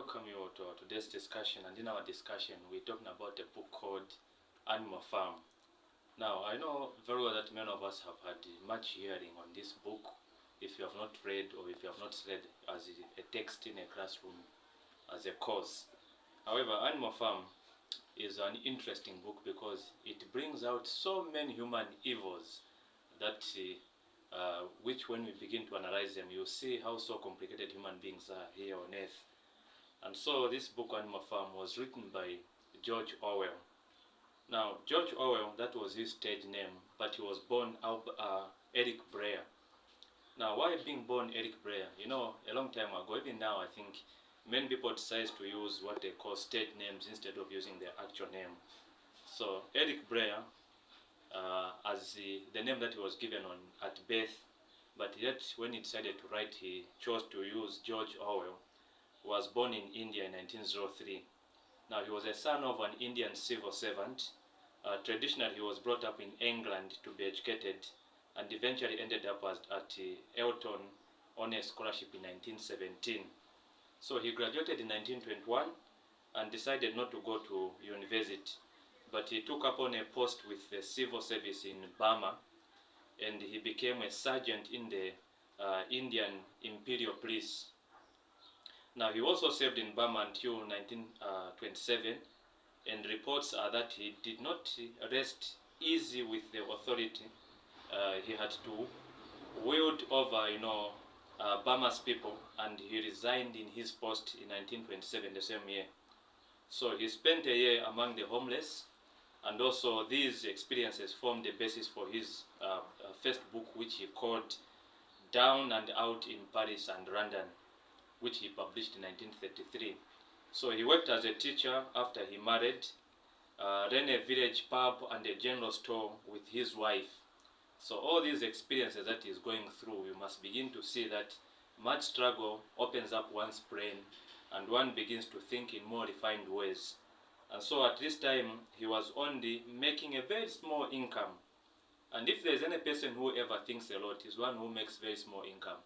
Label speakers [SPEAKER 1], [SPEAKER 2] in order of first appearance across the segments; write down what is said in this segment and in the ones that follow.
[SPEAKER 1] welcome you to today's discussion, and in our discussion we're talking about a book called Animal Farm. Now, I know very well that many of us have had much hearing on this book if you have not read or if you have not read as a text in a classroom as a course. However, Animal Farm is an interesting book because it brings out so many human evils that which when we begin to analyze them, you see how so complicated human beings are here on earth. And so this book, Animal Farm, was written by George Orwell. Now, George Orwell, that was his stage name, but he was born Eric Breyer. Now, why being born Eric Breyer? You know, a long time ago, even now, I think many people decide to use what they call stage names instead of using their actual name. So, Eric Breyer, as the name that he was given at birth, but yet when he decided to write, he chose to use George Orwell, was born in India in 1903. Now, he was a son of an Indian civil servant. Traditionally, he was brought up in England to be educated and eventually ended up at Elton on a scholarship in 1917. So he graduated in 1921 and decided not to go to university, but he took up on a post with the civil service in Burma, and he became a sergeant in the Indian Imperial Police. Now, he also served in Burma until 1927, and reports are that he did not rest easy with the authority. He had to wield over, Burma's people, and he resigned in his post in 1927, the same year. So he spent a year among the homeless, and also these experiences formed the basis for his first book, which he called Down and Out in Paris and London, which he published in 1933. So he worked as a teacher after he married, ran a village pub and a general store with his wife. So all these experiences that he's going through, you must begin to see that much struggle opens up one's brain and one begins to think in more refined ways. And so at this time, he was only making a very small income. And if there's any person who ever thinks a lot, is one who makes very small income.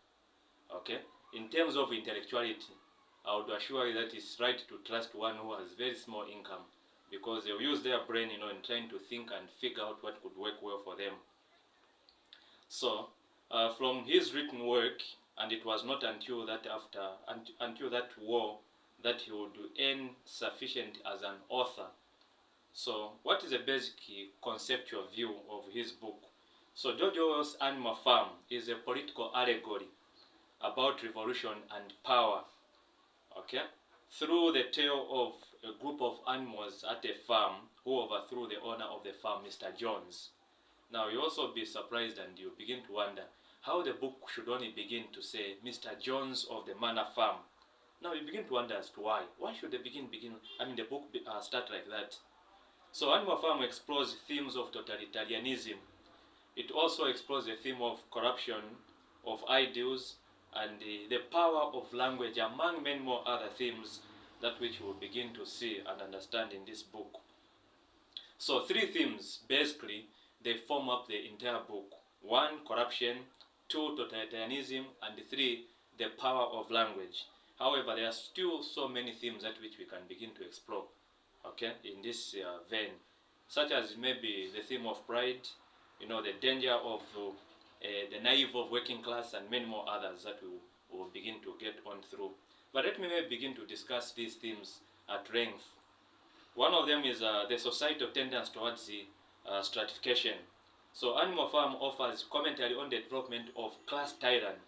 [SPEAKER 1] Okay? In terms of intellectuality, I would assure you that it's right to trust one who has very small income, because they'll use their brain, in trying to think and figure out what could work well for them. So, from his written work, and it was not until that war that he would earn sufficient as an author. So, what is a basic conceptual view of his book? So, George Orwell's Animal Farm is a political allegory about revolution and power, okay, through the tale of a group of animals at a farm who overthrew the owner of the farm, Mr. Jones. Now, you also be surprised and you begin to wonder how the book should only begin to say Mr. Jones of the Manor Farm. Now, you begin to wonder as to why. Why should the book start like that? So, Animal Farm explores themes of totalitarianism. It also explores the theme of corruption, of ideals, and the power of language, among many more other themes that which we'll begin to see and understand in this book. So 3 themes, basically, they form up the entire book. 1, corruption; 2, totalitarianism; and 3, the power of language. However, there are still so many themes that which we can begin to explore, okay, in this vein, such as maybe the theme of pride, the danger of the naive of working class, and many more others that we will begin to get on through. But let me begin to discuss these themes at length. One of them is the societal tendency towards the stratification. So Animal Farm offers commentary on the development of class tyranny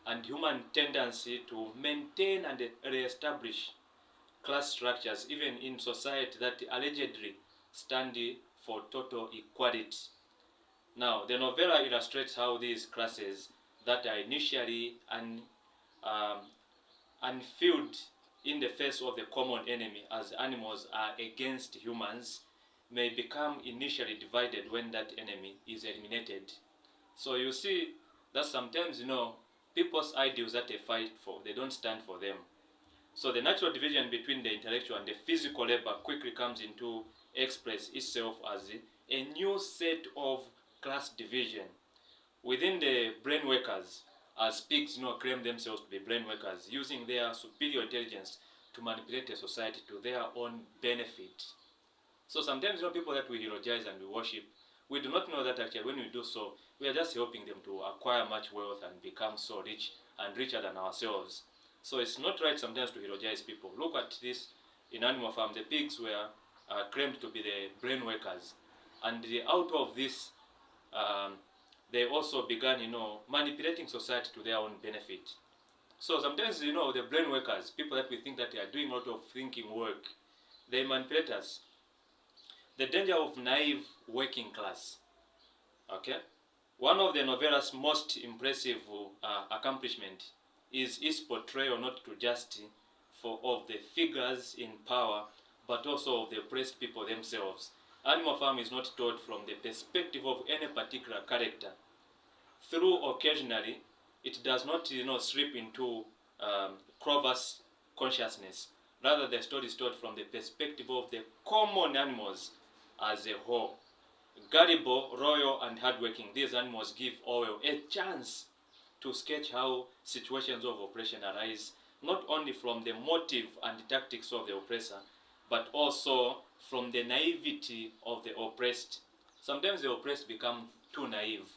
[SPEAKER 1] and human tendency to maintain and re-establish class structures even in society that allegedly stand for total equality. Now, the novella illustrates how these classes that are initially unfilled in the face of the common enemy, as animals are against humans, may become initially divided when that enemy is eliminated. So you see that sometimes, people's ideals that they fight for, they don't stand for them. So the natural division between the intellectual and the physical labor quickly comes into express itself as a new set of class division. Within the brain workers, as pigs claim themselves to be brain workers, using their superior intelligence to manipulate a society to their own benefit. So sometimes, people that we eulogize and we worship, we do not know that actually when we do so, we are just helping them to acquire much wealth and become so rich and richer than ourselves. So it's not right sometimes to eulogize people. Look at this in Animal Farm. The pigs were claimed to be the brain workers. And out of this, they also began, manipulating society to their own benefit. So sometimes, the brain workers, people that we think that they are doing a lot of thinking work, they manipulate us. The danger of naive working class. Okay? One of the novella's most impressive accomplishment is its portrayal not to just of the figures in power, but also of the oppressed people themselves. Animal Farm is not told from the perspective of any particular character. Through occasionally, it does not, slip into Clover's consciousness. Rather, the story is told from the perspective of the common animals as a whole. Gullible, royal, and hardworking, these animals give Orwell a chance to sketch how situations of oppression arise, not only from the motive and tactics of the oppressor, but also from the naivety of the oppressed. Sometimes the oppressed become too naive.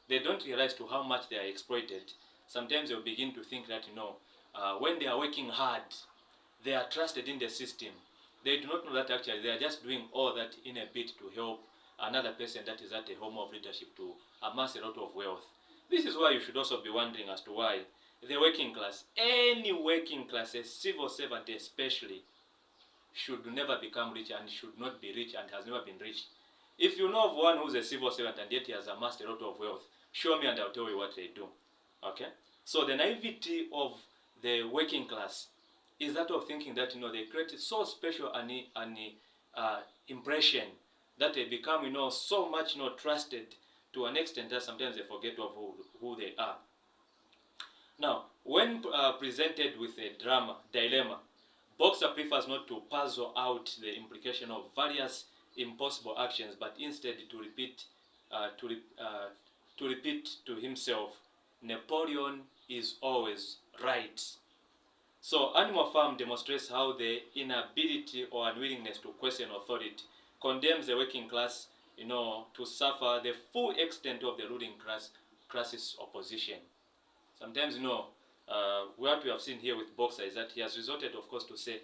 [SPEAKER 1] They don't realize to how much they are exploited. Sometimes they'll begin to think that, when they are working hard, they are trusted in the system. They do not know that actually they are just doing all that in a bid to help another person that is at a home of leadership to amass a lot of wealth. This is why you should also be wondering as to why the working class, any working class, a civil servant especially, should never become rich and should not be rich and has never been rich. If you know of one who's a civil servant and yet he has amassed a lot of wealth, show me and I'll tell you what they do. Okay? So the naivety of the working class is that of thinking that, they create so special an impression that they become, so much, trusted to an extent that sometimes they forget of who they are. Now, when presented with a dilemma, Boxer prefers not to puzzle out the implication of various impossible actions, but instead to repeat to himself, Napoleon is always right. So Animal Farm demonstrates how the inability or unwillingness to question authority condemns the working class, to suffer the full extent of the ruling class's opposition. Sometimes, what we have seen here with Boxer is that he has resorted, of course, to say,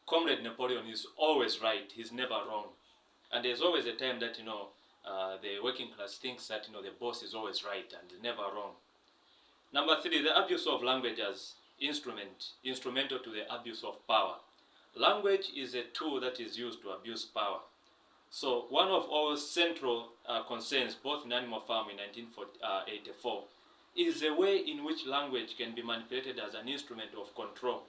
[SPEAKER 1] Comrade Napoleon is always right, he's never wrong. And there's always a time that, the working class thinks that, the boss is always right and never wrong. Number 3, the abuse of language as instrumental to the abuse of power. Language is a tool that is used to abuse power. So one of our central concerns, both in Animal Farm in 1984, is the way in which language can be manipulated as an instrument of control.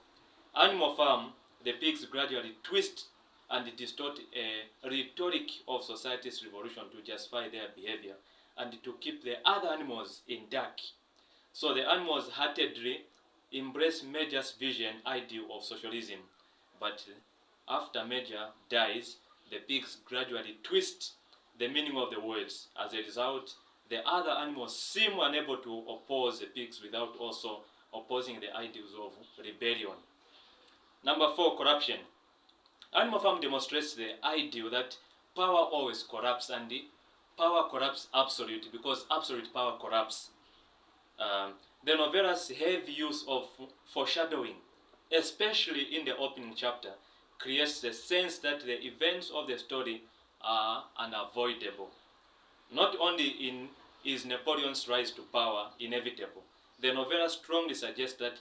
[SPEAKER 1] Animal Farm, the pigs gradually twist and distort a rhetoric of society's revolution to justify their behavior and to keep the other animals in dark. So the animals heartedly embrace Major's vision ideal of socialism, but after Major dies, the pigs gradually twist the meaning of the words. As a result, the other animals seem unable to oppose the pigs without also opposing the ideals of rebellion. Number 4, corruption. Animal Farm demonstrates the ideal that power always corrupts, and the power corrupts absolute because absolute power corrupts. The novella's heavy use of foreshadowing, especially in the opening chapter, creates the sense that the events of the story are unavoidable. Not only is Napoleon's rise to power inevitable, the novella strongly suggests that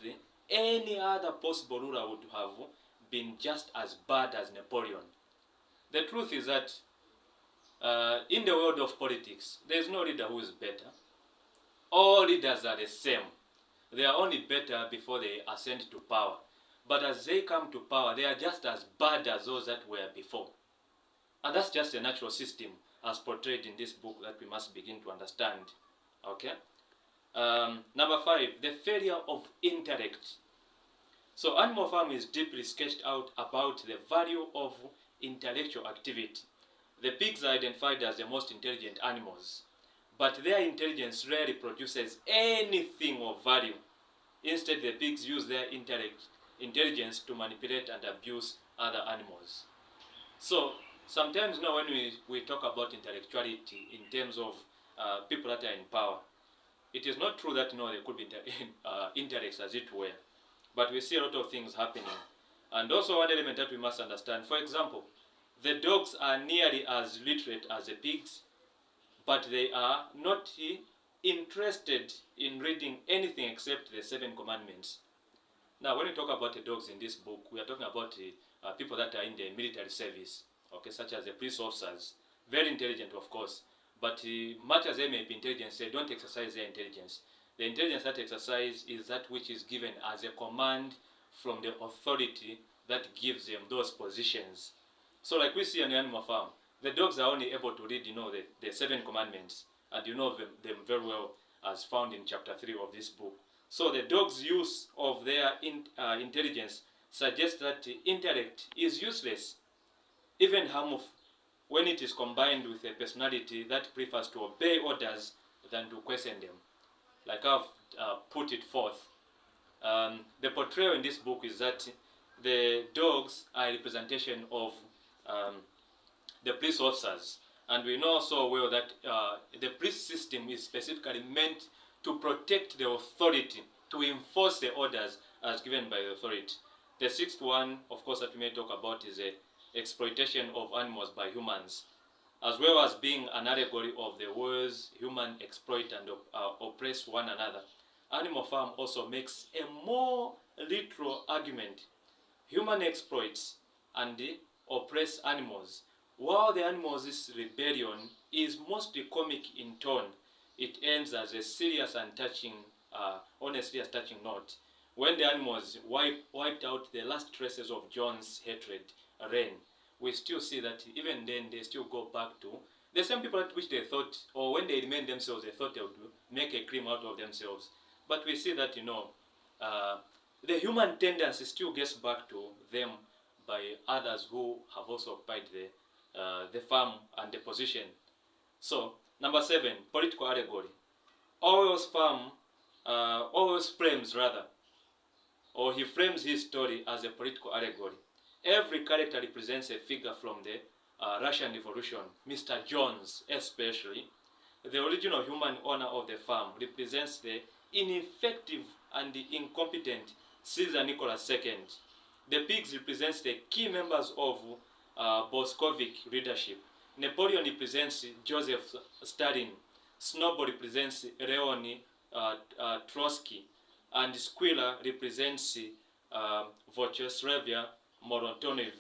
[SPEAKER 1] any other possible ruler would have been just as bad as Napoleon. The truth is that in the world of politics, there is no leader who is better. All leaders are the same. They are only better before they ascend to power. But as they come to power, they are just as bad as those that were before. And that's just a natural system as portrayed in this book that we must begin to understand. Okay? Number 5, the failure of intellect. So Animal Farm is deeply sketched out about the value of intellectual activity. The pigs are identified as the most intelligent animals, but their intelligence rarely produces anything of value. Instead, the pigs use their intellect intelligence to manipulate and abuse other animals. So sometimes when we talk about intellectuality in terms of people that are in power, it is not true that there could be intellects as it were, but we see a lot of things happening. And also one element that we must understand, for example, the dogs are nearly as literate as the pigs, but they are not interested in reading anything except the 7 commandments. Now, when we talk about the dogs in this book, we are talking about people that are in the military service, okay, such as the police officers. Very intelligent, of course, but much as they may be intelligent, they don't exercise their intelligence. The intelligence that exercise is that which is given as a command from the authority that gives them those positions. So like we see on the animal farm, the dogs are only able to read, the 7 commandments, and you know them very well as found in chapter 3 of this book. So the dog's use of their intelligence suggests that intellect is useless, even harmful, when it is combined with a personality that prefers to obey orders than to question them. Like I've put it forth, the portrayal in this book is that the dogs are a representation of the police officers, and we know so well that the police system is specifically meant to protect the authority, to enforce the orders as given by the authority. The 6th one, of course, that we may talk about is the exploitation of animals by humans, as well as being an allegory of the ways humans exploit and oppress one another. Animal Farm also makes a more literal argument. Human exploits and oppress animals. While the animals' rebellion is mostly comic in tone, it ends as a serious and touching, honestly, a touching note. When the animals wiped out the last traces of John's hatred, Rain, we still see that even then they still go back to the same people at which they thought, or when they remained themselves, they thought they would make a cream out of themselves. But we see that, the human tendency still gets back to them by others who have also occupied the farm and the position. So, number 7, political allegory. Orwell's frames his story as a political allegory. Every character represents a figure from the Russian Revolution, Mr. Jones especially. The original human owner of the farm represents the ineffective and the incompetent Caesar Nicholas II. The pigs represents the key members of Bolshevik leadership. Napoleon represents Joseph Stalin. Snowball represents Leon Trotsky. And Squealer represents Vyacheslav Morotonov.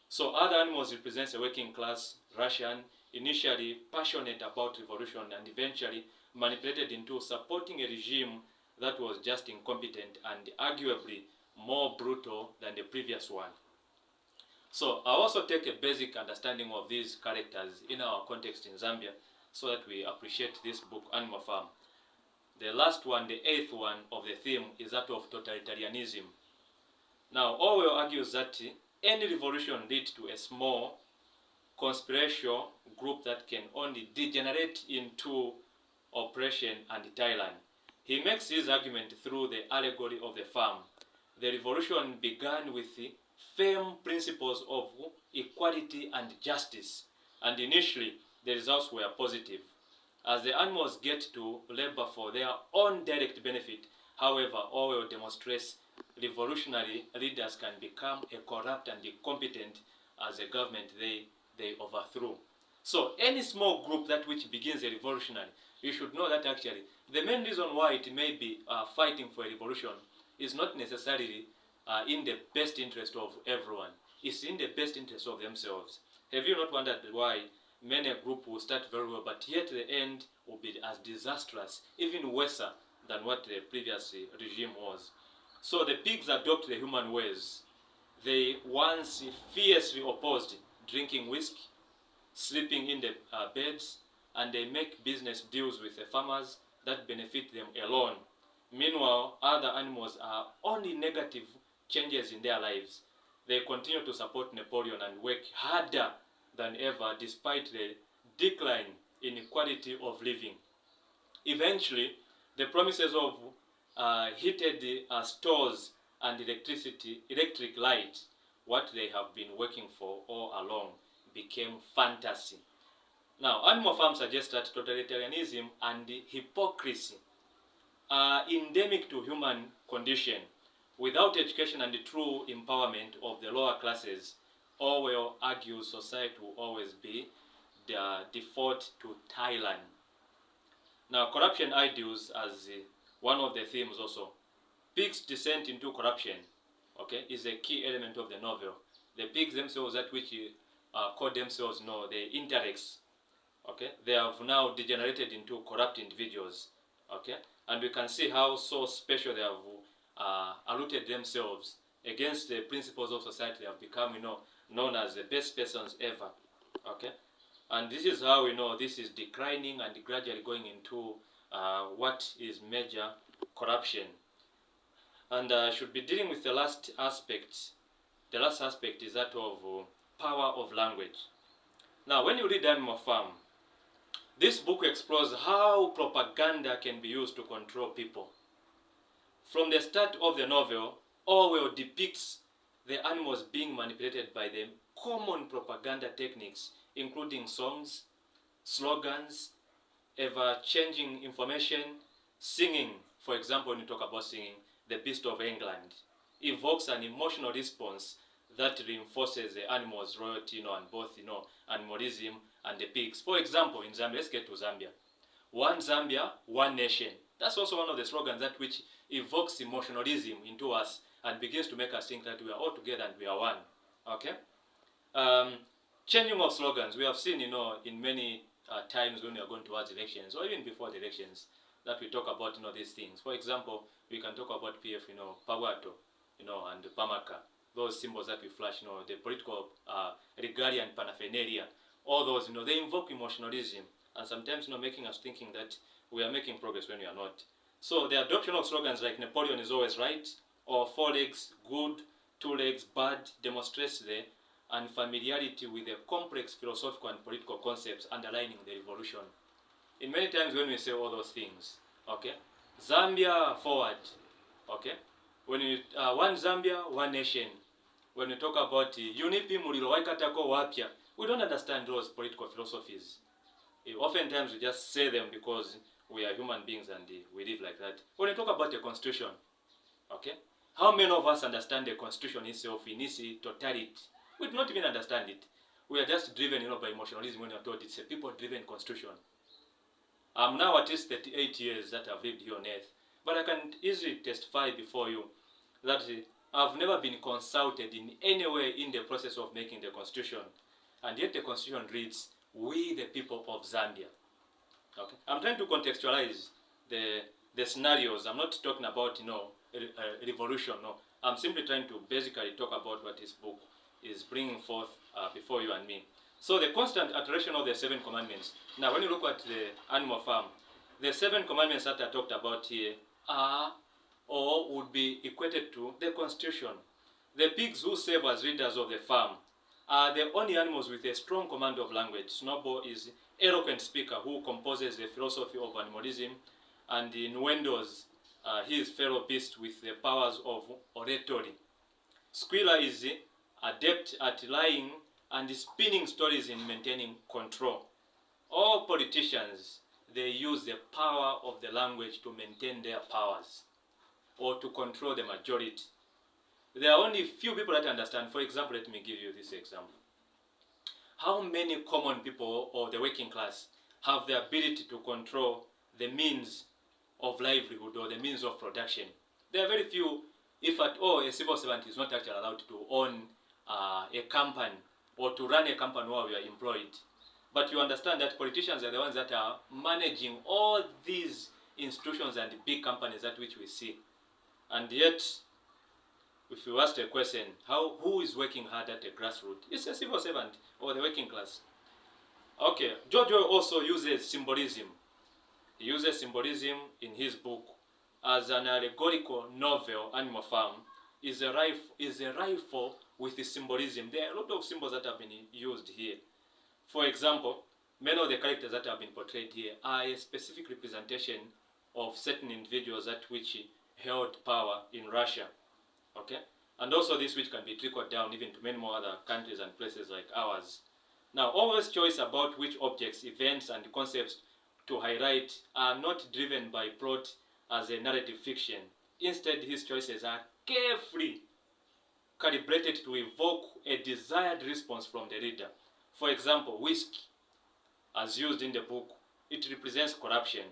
[SPEAKER 1] So other animals represents a working class Russian, initially passionate about revolution and eventually manipulated into supporting a regime that was just incompetent and arguably more brutal than the previous one. So I also take a basic understanding of these characters in our context in Zambia so that we appreciate this book, Animal Farm. The last one, the 8th one of the theme, is that of totalitarianism. Now, Orwell argues that any revolution leads to a small conspiratorial group that can only degenerate into oppression and tyranny. He makes his argument through the allegory of the farm. The revolution began with firm principles of equality and justice, and initially the results were positive. As the animals get to labor for their own direct benefit, however, Orwell demonstrates revolutionary leaders can become a corrupt and incompetent as a government they overthrew. So any small group that which begins a revolutionary, you should know that actually the main reason why it may be fighting for a revolution is not necessarily in the best interest of everyone. It's in the best interest of themselves. Have you not wondered why many a group will start very well, but yet the end will be as disastrous, even worse than what the previous regime was? So the pigs adopt the human ways. They once fiercely opposed drinking whiskey, sleeping in the beds, and they make business deals with the farmers that benefit them alone. Meanwhile, other animals are only negative changes in their lives. They continue to support Napoleon and work harder than ever despite the decline in quality of living. Eventually, the promises of heated stores and electric light, what they have been working for all along, became fantasy. Now, Animal Farm suggests that totalitarianism and hypocrisy are endemic to human condition. Without education and the true empowerment of the lower classes, Orwell argues society will always be the default to tyranny. Now, corruption ideals as one of the themes also. Pigs' descent into corruption, okay, is a key element of the novel. The pigs themselves, that which call themselves the intellects, okay, they have now degenerated into corrupt individuals, okay, and we can see how so special they have allotted themselves against the principles of society. They have become, known as the best persons ever, okay, and this is how we know this is declining and gradually going into what is major corruption. And I should be dealing with the last aspect. The last aspect is that of power of language. Now, when you read Animal Farm, this book explores how propaganda can be used to control people. From the start of the novel, Orwell depicts the animals being manipulated by the common propaganda techniques, including songs, slogans, ever-changing information, singing. For example, when you talk about singing, the Beast of England evokes an emotional response that reinforces the animals' loyalty, and both, animalism and the pigs. For example, in Zambia, let's get to Zambia. One Zambia, one nation. That's also one of the slogans that which evokes emotionalism into us and begins to make us think that we are all together and we are one. Okay? Changing of slogans. We have seen, in many times when we are going towards elections, or even before the elections, that we talk about, these things. For example, we can talk about PF, Pagwato, and Pamaka. Those symbols that we flash, the political regalia and paraphernalia. All those, they invoke emotionalism, and sometimes, making us thinking that we are making progress when we are not. So the adoption of slogans like Napoleon is always right, or 4 legs good, 2 legs bad, demonstrates the unfamiliarity with the complex philosophical and political concepts underlining the revolution. In many times when we say all those things, okay, Zambia forward, okay, when you one Zambia, one nation, when we talk about unipi mulilo waikatako wapya, we don't understand those political philosophies. Oftentimes we just say them because we are human beings and we live like that. When we talk about the constitution, okay, how many of us understand the constitution itself in its totality? We do not even understand it. We are just driven, by emotionalism when we are told it's a people-driven constitution. I'm now at least 38 years that I've lived here on earth, but I can easily testify before you that I've never been consulted in any way in the process of making the constitution, and yet the constitution reads, "We the people of Zambia." Okay, I'm trying to contextualize the scenarios. I'm not talking about a revolution. No, I'm simply trying to basically talk about what this book is bringing forth before you and me. So the constant iteration of the 7 commandments. Now, when you look at the Animal Farm, the 7 commandments that I talked about here are or would be equated to the constitution. The pigs who serve as leaders of the farm are the only animals with a strong command of language. Snowball is eloquent speaker who composes the philosophy of animalism, and Nwendo's his fellow beast with the powers of oratory. Squealer is adept at lying and spinning stories in maintaining control. All politicians, they use the power of the language to maintain their powers or to control the majority. There are only few people that understand. For example, let me give you this example. How many common people or the working class have the ability to control the means of livelihood or the means of production? There are very few, if at all. A civil servant is not actually allowed to own a company or to run a company while we are employed. But you understand that politicians are the ones that are managing all these institutions and big companies that which we see. And yet, if you ask a question, who is working hard at the grassroots? It's a civil servant or the working class. Okay, George Orwell also uses symbolism. He uses symbolism in his book as an allegorical novel. Animal Farm is a rifle with the symbolism. There are a lot of symbols that have been used here. For example, many of the characters that have been portrayed here are a specific representation of certain individuals that which held power in Russia. Okay? And also this which can be trickled down even to many more other countries and places like ours. Now, always choice about which objects, events, and concepts to highlight are not driven by plot as a narrative fiction. Instead, his choices are carefully calibrated to evoke a desired response from the reader. For example, whiskey, as used in the book, it represents corruption.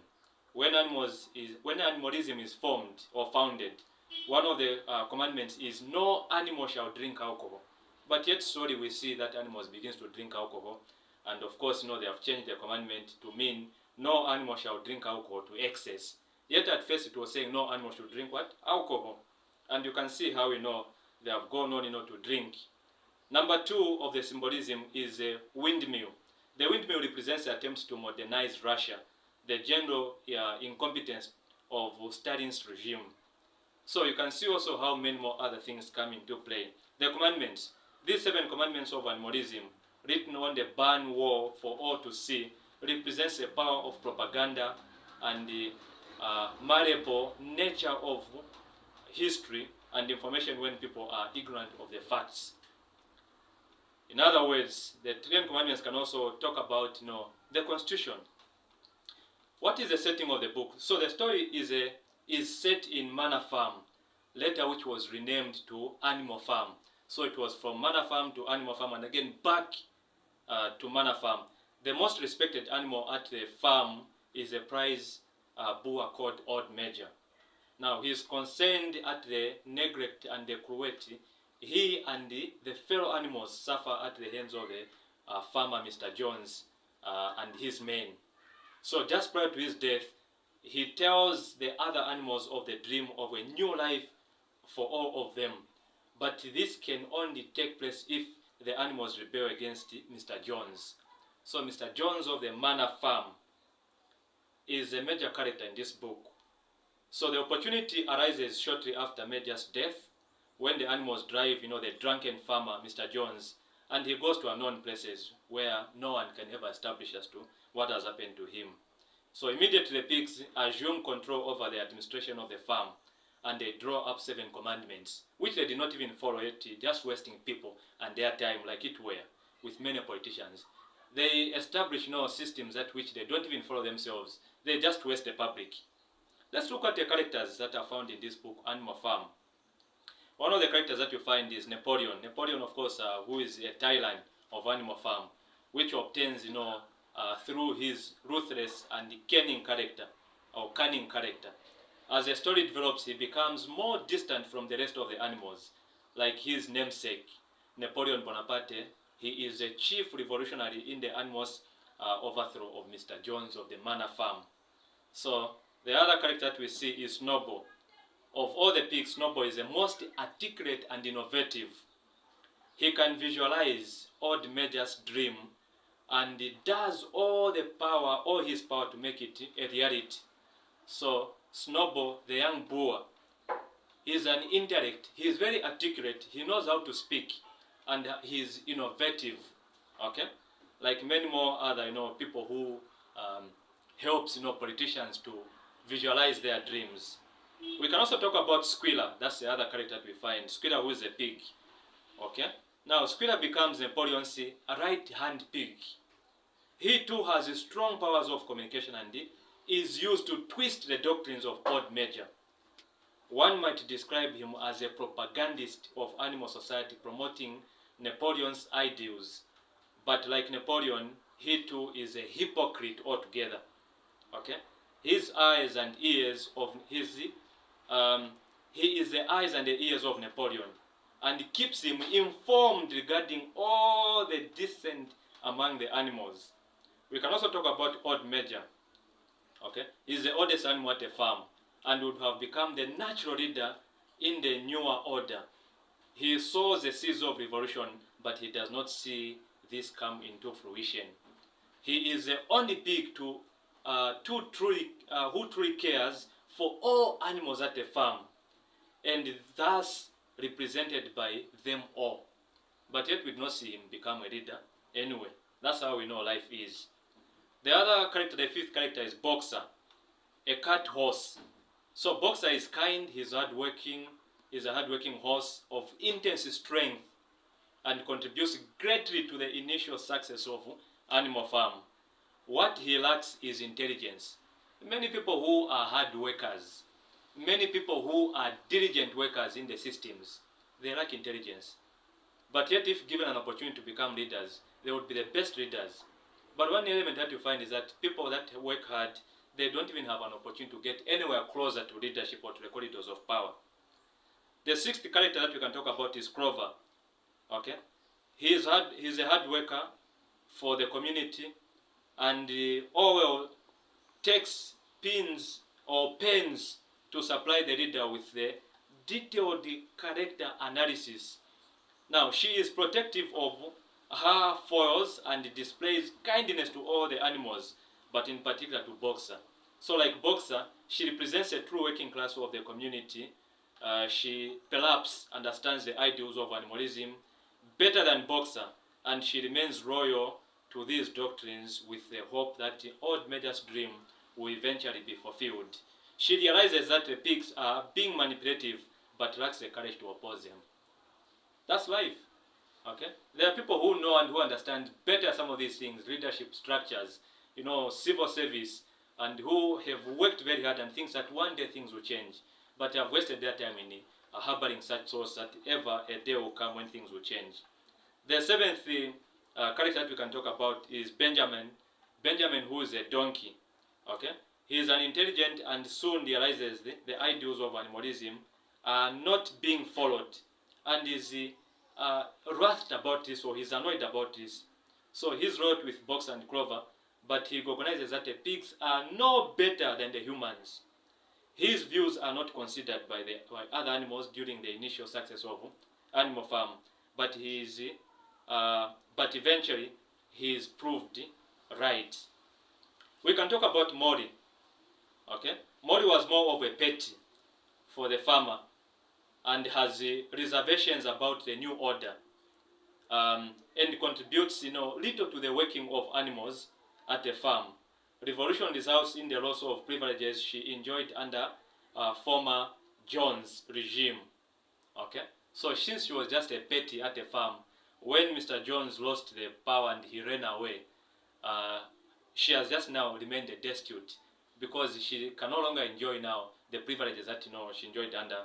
[SPEAKER 1] When animalism is formed or founded, one of the commandments is no animal shall drink alcohol. But yet slowly we see that animals begins to drink alcohol, and of course, they have changed the commandment to mean no animal shall drink alcohol to excess. Yet at first it was saying no animal should drink what? Alcohol. And you can see how they have gone on to drink. Number 2 of the symbolism is a windmill. The windmill represents the attempt to modernize Russia, the general incompetence of Stalin's regime. So you can see also how many more other things come into play. The commandments. These 7 commandments of animalism, written on the barn wall for all to see, represents the power of propaganda and the malleable nature of history and information when people are ignorant of the facts. In other words, the 10 commandments can also talk about the constitution. What is the setting of the book? So the story is set in Manor Farm, later which was renamed to Animal Farm. So it was from Manor Farm to Animal Farm and again back to Manor Farm. The most respected animal at the farm is a prize boar called Old Major. Now he is concerned at the neglect and the cruelty he and the fellow animals suffer at the hands of the farmer Mr. Jones and his men. So just prior to his death, he tells the other animals of the dream of a new life for all of them. But this can only take place if the animals rebel against Mr. Jones. So Mr. Jones of the Manor Farm is a major character in this book. So the opportunity arises shortly after Major's death, when the animals drive, the drunken farmer, Mr. Jones, and he goes to unknown places where no one can ever establish as to what has happened to him. So immediately the pigs assume control over the administration of the farm, and they draw up 7 commandments, which they did not even follow it, just wasting people and their time like it were with many politicians. They establish systems at which they don't even follow themselves. They just waste the public. Let's look at the characters that are found in this book, Animal Farm. One of the characters that you find is Napoleon. Napoleon, of course, who is a tyrant of Animal Farm, which obtains, through his ruthless and cunning character. As the story develops, he becomes more distant from the rest of the animals. Like his namesake, Napoleon Bonaparte, he is a chief revolutionary in the animals' overthrow of Mr. Jones of the Manor Farm. So the other character that we see is Snowball. Of all the pigs, Snowball is the most articulate and innovative. He can visualize Old Major's dream and he does all his power to make it a reality. So Snowball, the young boar, is an intellect. He is very articulate. He knows how to speak and he is innovative. Okay? Like many more other people who helps politicians to visualize their dreams. We can also talk about Squealer. That's the other character that we find. Squealer, who is a pig. Okay? Now, Squealer becomes Napoleon's right-hand pig. He too has strong powers of communication and is used to twist the doctrines of Old Major. One might describe him as a propagandist of animal society, promoting Napoleon's ideals. But like Napoleon, he too is a hypocrite altogether. Okay? His eyes and ears of he is the eyes and the ears of Napoleon, and keeps him informed regarding all the dissent among the animals. We can also talk about Old Major. Okay, he's the oldest animal at a farm, and would have become the natural leader in the newer order. He sows the seeds of revolution, but he does not see this come into fruition. He is the only pig who truly cares for all animals at the farm, and thus represented by them all. But yet we do not see him become a leader. Anyway, that's how we know life is. The other character, the 5th character, is Boxer, a cart horse. So Boxer is kind, he's hardworking, is a hardworking horse of intense strength and contributes greatly to the initial success of animal farm. What he lacks is intelligence. Many people who are hard workers, many people who are diligent workers in the systems, they lack intelligence. But yet if given an opportunity to become leaders, they would be the best leaders. But one element that you find is that people that work hard, they don't even have an opportunity to get anywhere closer to leadership or to the corridors of power. The sixth character that we can talk about is Clover. Okay, he's a hard worker for the community, and Orwell takes pins or pens to supply the reader with the detailed character analysis. Now, she is protective of her foils and displays kindness to all the animals, but in particular to Boxer. So like Boxer, she represents a true working class of the community. She perhaps understands the ideals of animalism better than Boxer, and she remains loyal to these doctrines with the hope that the old Major's dream will eventually be fulfilled. She realizes that the pigs are being manipulative but lacks the courage to oppose them. That's life. Okay? There are people who know and who understand better some of these things, leadership structures, civil service, and who have worked very hard and thinks that one day things will change, but have wasted their time in harboring such thoughts that ever a day will come when things will change. The seventh character that we can talk about is Benjamin. Benjamin, who is a donkey. Okay? He is an intelligent and soon realizes the ideals of animalism are not being followed, and is wrathed about this, or he's annoyed about this. So he's wrote with Box and Clover, but he recognizes that the pigs are no better than the humans. His views are not considered by other animals during the initial success of Animal Farm, but but eventually he is proved right. We can talk about Mori. Okay, Mori was more of a pet for the farmer and has reservations about the new order, and contributes little to the working of animals at the farm. Revolution results in the loss of privileges she enjoyed under former Jones regime. Okay, so since she was just a petty at the farm, when Mr. Jones lost the power and he ran away, she has just now remained a destitute because she can no longer enjoy now the privileges that she enjoyed under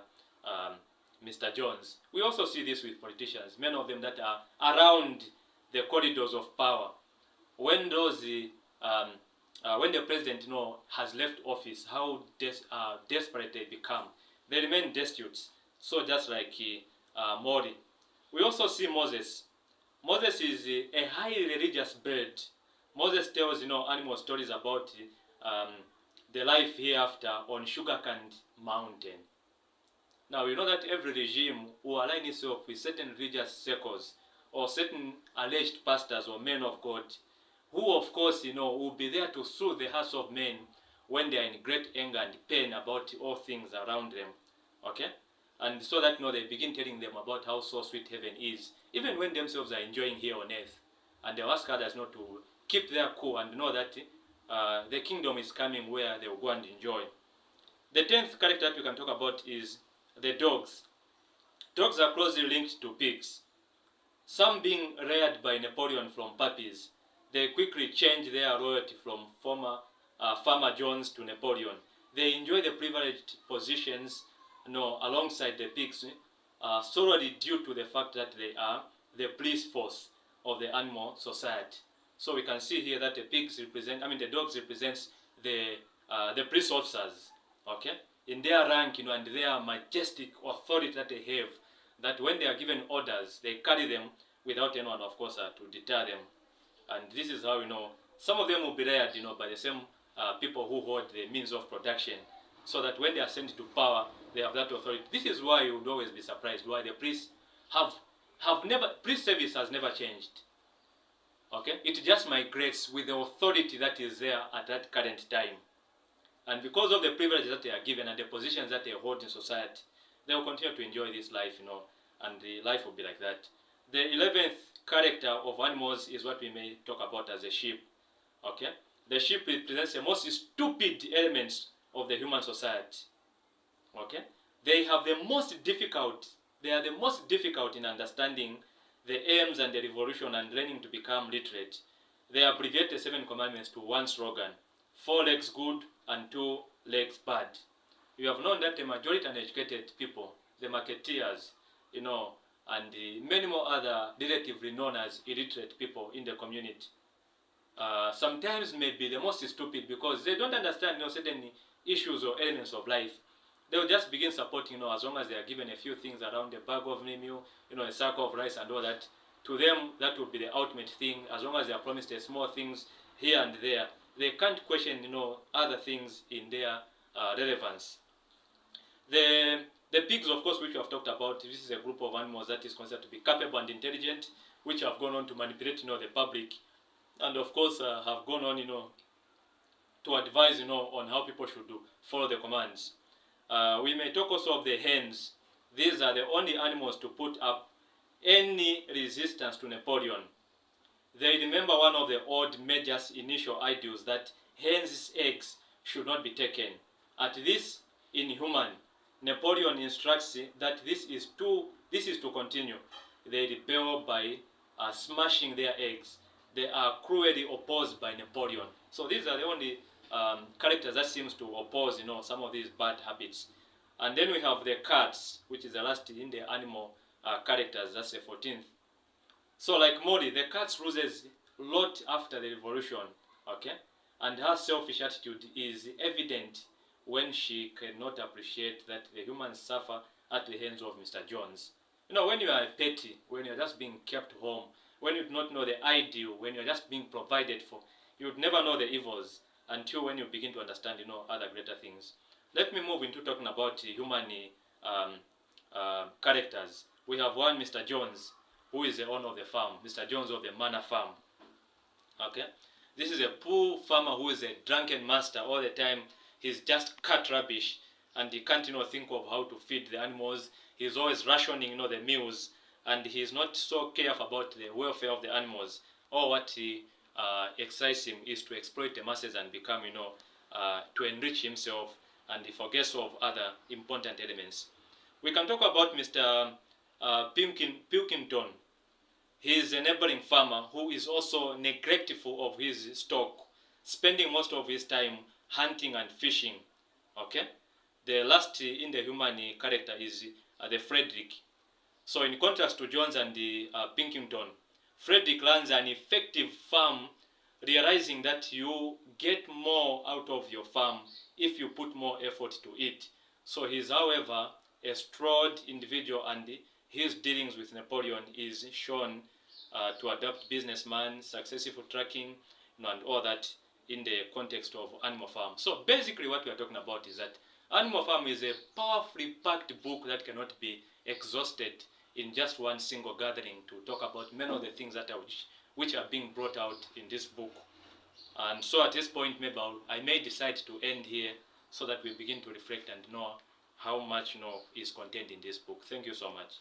[SPEAKER 1] Mr. Jones. We also see this with politicians, many of them that are around the corridors of power. When those when the president has left office, how desperate they become. They remain destitute. So just like Mori. We also see Moses. Moses is a highly religious bird. Moses tells animal stories about the life hereafter on Sugarcane Mountain. Now you know that every regime will align itself with certain religious circles or certain alleged pastors or men of God, who of course will be there to soothe the hearts of men when they are in great anger and pain about all things around them. Okay? And so that they begin telling them about how so sweet heaven is, even when themselves are enjoying here on earth. And they ask others not to keep their cool and know that the kingdom is coming where they will go and enjoy. The 10th character that we can talk about is the dogs. Dogs are closely linked to pigs. Some being reared by Napoleon from puppies, they quickly change their loyalty from former Farmer Jones to Napoleon. They enjoy the privileged positions alongside the pigs solely due to the fact that they are the police force of the animal society. So we can see here that the dogs represents the police officers, okay, in their rank, and their majestic authority that they have, that when they are given orders, they carry them without anyone, of course, to deter them. And this is how, some of them will be reared, by the same people who hold the means of production, so that when they are sent to power, they have that authority. This is why you would always be surprised why the priests police service has never changed. Okay? It just migrates with the authority that is there at that current time. And because of the privileges that they are given and the positions that they hold in society, they will continue to enjoy this life, and the life will be like that. The 11th character of animals is what we may talk about as a sheep. Okay? The sheep represents the most stupid elements of the human society. Okay? they have the most difficult, they are the most difficult in understanding the aims and the revolution and learning to become literate. They abbreviate the 7 commandments to one slogan: 4 legs good and 2 legs bad. You have known that the majority uneducated people, the marketeers, and many more other relatively known as illiterate people in the community, sometimes may be the most stupid because they don't understand certain issues or elements of life. They will just begin supporting, as long as they are given a few things around a bag of meal, a sack of rice and all that. To them, that would be the ultimate thing. As long as they are promised a small things here and there, they can't question, other things in their relevance. The pigs, of course, which we have talked about, this is a group of animals that is considered to be capable and intelligent, which have gone on to manipulate, the public, and of course have gone on, to advise, on how people should follow the commands. We may talk also of the hens. These are the only animals to put up any resistance to Napoleon. They remember one of the old major's initial ideals, that hens' eggs should not be taken. At this inhuman, Napoleon instructs that this is to continue. They rebel by smashing their eggs. They are cruelly opposed by Napoleon. So these are the only characters that seems to oppose, some of these bad habits. And then we have the cats, which is the last in the animal characters. That's the 14th. So like Modi, the cat loses a lot after the revolution, okay? And her selfish attitude is evident when she cannot appreciate that the humans suffer at the hands of Mr. Jones. When you are petty, when you are just being kept home, when you do not know the ideal, when you are just being provided for, you would never know the evils until when you begin to understand, other greater things. Let me move into talking about human characters. We have one, Mr. Jones, who is the owner of the farm, Mr. Jones of the Manor Farm. Okay? This is a poor farmer who is a drunken master all the time. He's just cut rubbish and he can't, think of how to feed the animals. He's always rationing, the meals, and he's not so careful about the welfare of the animals. All what he excites him is to exploit the masses and become, to enrich himself, and he forgets of other important elements. We can talk about Mr. Pilkington. He is a neighboring farmer who is also neglectful of his stock, spending most of his time hunting and fishing. Okay? The last in the human character is the Frederick. So in contrast to Jones and the Pilkington, Frederick runs an effective farm, realizing that you get more out of your farm if you put more effort to it. So he is, however, a shrewd individual, and his dealings with Napoleon is shown to adapt businessman, successful tracking, and all that in the context of Animal Farm. So basically what we are talking about is that Animal Farm is a powerfully packed book that cannot be exhausted in just one single gathering to talk about many of the things that which are being brought out in this book. And so at this point, maybe I may decide to end here so that we begin to reflect and know how much is contained in this book. Thank you so much.